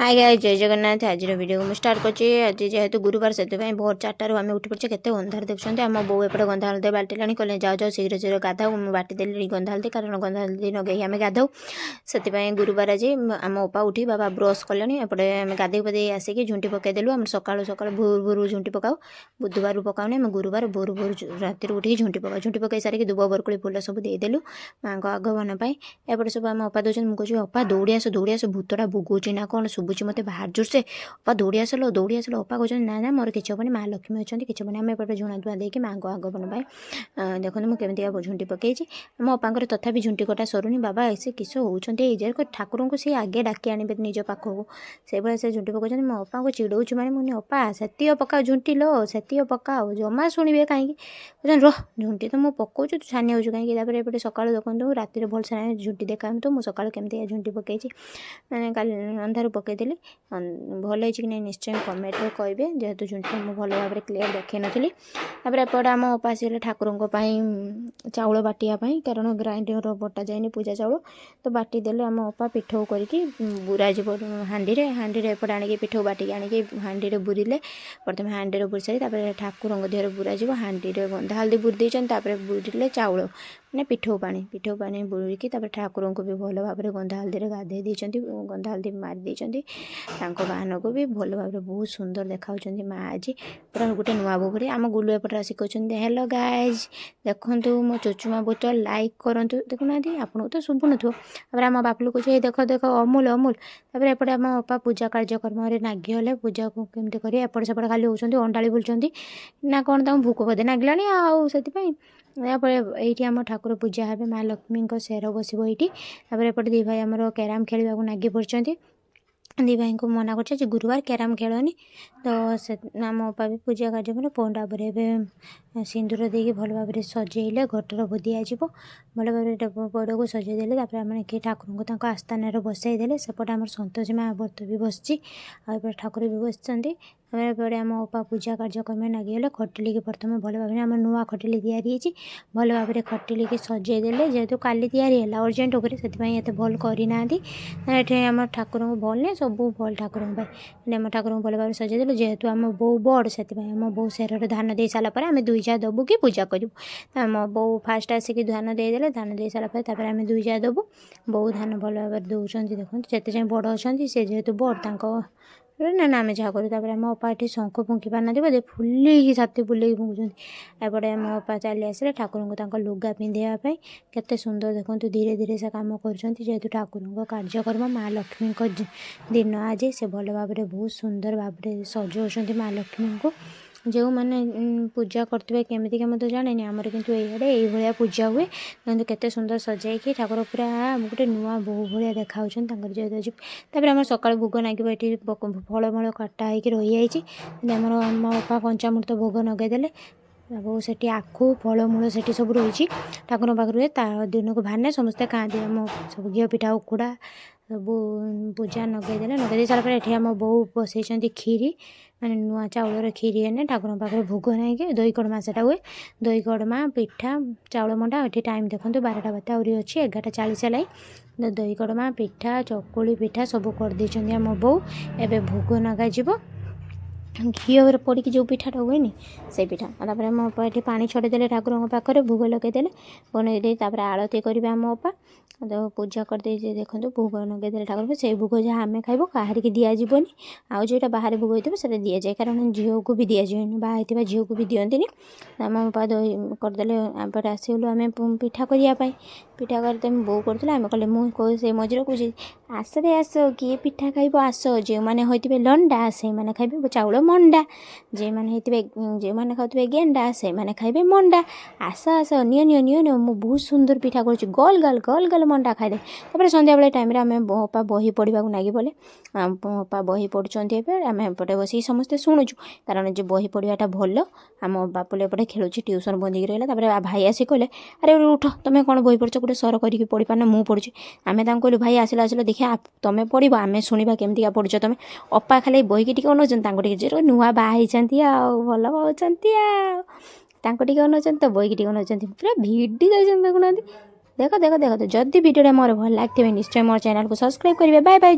Hi guys जय जगन्नाथ आज video को स्टार्ट करछे। आज जेहेतु गुरुवार से भोर 4टार आम उठी पड़े केते अंधार देखुं आम बो एपटे गंधा हल्दी बाल्टी लाणी कहले जाओ जाओ शीघ्र शीघ्र गाधाऊ मुझे बाटी देली गंधा हल्दी कारण गंधा हल्दी नगे आम गाधाऊ से गुरुवार आज आम उपा उठी बाबा ब्रश कले एपटे आम गाधे पाधे आसिक झुंटी पकईदेलु आम सका सका भोर भोर झुंटी पकाऊ बुधवार पकाऊनी आम गुरुवार भोर भोर राति उठी झुंटी पकाऊ झुंटी पकई सारिक दुब बरकोली फुल सब देदेलु माँ को आगमन एपटे सब आम अपा दौरान मुझे अपा दौड़ी आस भूतटा बुगुची ना कौन शुभुची मत बाहर जोरसे अपा दौड़ी आसल अपा कहते ना ना मोर किसी हेनी माँ लक्ष्मी अच्छा किसी हेनी आम एपटे झुणा धुआ देकी माँ को आगमन देखो मुझे केमी झुंटी पकई मो अपांकर तथापि झुंटी कटा सरुनी बाबा ऐसे किस होती ठाकुर को सी आगे डाकी आने निज पाखक से भाई से झुंटी पकाई मो अपा को चिड़ौची मैंने मुझे अपा से पकाओ झुंटी लो से पकाओ जमा शुणे कहीं रह झुंटी तो मुझे पकाऊ तू छानी हो कहीं एपटे सका देखो राति भलसे झुंटी देखा तो मुझे सका केमी झुंटी पकई मैंने कल अंधार पकईदेली भल हो कि नहीं निश्चय कमेंट में कहे जेहेतु झुंटी मुझे भल भाव में क्लीयर देखे नी एपटे आम उपास ठाकुर चाउल बाटियापाई कारण ग्राइंडर बटा जाए पूजा चाउल तो बाटी देले आम उपा पिठौ करके बुरा जीव हाँडी एपटे आणिक पिठौ बाटिक आणिक हाँडी बुरीले प्रथम हाँडी बुरी सारी ठाकुर देहर बुरा जीव हाँडी गंधा हल्दी बुरी देते बुरीले चाउल मैंने पिठौ पानी बुड़ीकी ठाकुर को भी भल भाव में गंधा हल्दी गाधे देती गंधा हल्दी मारी देती बाहन को भी भल भाव में बहुत सुंदर देखा माँ आज पूरा गोटे नुआ बोहरी आम गुलु एपटे आसिक कहते हेलो गाइज देखो मो चुचुमा बहुत लाइक करूँ देखुना आपको तो शुभु न आम बापलू कहे देख देख अमूल अमूल एपटे आम अपा पूजा कार्यक्रम नागी हेले पूजा को केमती करें एपट सेपट खाली होती अंडाड़ी बुलूँ ना कौन तक भूक बोधे नागिला ये आम ठाकुर पूजा हे माँ लक्ष्मी शेर बसो ये एपटे दी भाई आमर कैराम खेल नागी पड़ते दी भाई को मना कर गुरुवार कैराम खेलनी तो से आम उपा भी पूजा कार्यक्रम पंडा पर सिंदूर देकी भल भाव में सजेले घटर दिज्व भल भाव बड़ को सजेदेले आम किए ठाकुर को आस्थान बसईदे सेपटे आम सतोषी माँ व्रत भी बस ठाकुर भी बसते एपटे आम उपा पूजा कार्यक्रम नागिगले खटिल की प्रथम भल भाव में आम नुआ खटिल या भल भाव में खटिल की सजेदेले जेहेतु काली या अर्जेंट उपर से भल करना ये आम ठाकुर को भल नहीं सब भल ठाकुर आम ठाकुर को भल भाव सजेदेलु जेहेतु आम बो बड़ से आम बो शेर धान दे सारापर आम दुईजा दबू कि पूजा करूँ आम बो फास्ट आसिक धान देदेले धान दे सारापर आम दुईजा दबू बो धान भल भाव में दौरान देखो जिते जाए बड़ अच्छा से जेहेतु बड़ ना ना आम जहाँ करूँ आम अपा ये शंख फुंकी पार ना बोधे फुल छाती बुले फुंकुंट एपटे आम अपा चली आसे ठाकुर को लुगा पिंधापी केते सुंदर देखो धीरे धीरे से कम कर ठाकुर कार्यक्रम माँ लक्ष्मी दिन आज से भल भाव में बहुत सुंदर भाव में सजाऊँ माँ लक्ष्मी को जो मैंने पूजा करते केमी क्या तो जाने आमर कितु ये पूजा हुए कितु केते सुंदर सजाई ठाकुर पूरा गोटे नुआ बहु भाया देखा जेहतु आम सका भोग नागे ये फलमूल कटा हो रही जामर आम उपा पंचामृत भोग नगेदेले से आखु फलमूल से सब रही ठाकुर पाखे दिन को भाने समस्ते खाती आम सब घी पिठा उखुड़ा सब पूजा नगेदे सारापर ये आम बो बसई खीरी मैंने नुआ चाउल खीरी है ठाकुर पाखे भोग नहीं दही कड़मा से हुए दही कड़मा पिठा चाउल मंडा ये टाइम देखो 12टा बात आहरी अच्छी 11:40 है दही कड़मा पिठा चकुली पिठा सब कर आम बो एवं भोग नगाଯିव घी पड़ी जो पिठाटा हुए से पिठा आम अपा ये पानी छड़ेदे ठाकुर पाखे भोग लगेदेले बनईदे आलती करेंगे आम अपा तो पूजा करदे देखो भोग नगेदे ठाकुर से भोग जहाँ आम खाइब कहार की दिज्वनी आउ जो बाहर भोग होता है दि जाए कारण झील को भी दिजाए बाहर झील को भी दिखती आम अपा दही करदे एपटे आसगलु आम पिठा करने पिठा करते बो कर आम कले मुझे मझे कहे आस रे आस किए पिठा खाइब आस जो मैंने होते लंडा से मैंने खाइबे चाउल मंडा जे मैंने होते जो मैंने खाते गेंडा से मैंने खाइबे मंडा आस आस नियो मु बहुत सुंदर पिठा कर गल गल मंडा खाईदे सन्ध्या बेले टाइम आम अपा बही पढ़ा नागी बोले अपा बही पढ़ुं आम एपटे बस समस्ते शुणुचु कारण जो बही पढ़ाटा भल आम बापुल एपटे खेलुँ ट्यूशन बंदी रहा भाई आसी कहले अरे उठ तुम कौन बही पढ़ुच गोटे सर करके पढ़ी पार मुझे पढ़ुची आम कहलु भाई आसिल देखिए तुम पढ़ आम शुणा केमती पढ़ुच तुम अपा खाली बही की अनाउन नुआ बाहर भल पाँच अनाउन तो बही की अनाउन पूरा भिडी देखुना देख देख देख जदि भिडियो मोर भल लगे निश्चय मोर चैनल को सब्सक्राइब करेंगे बाय बाय।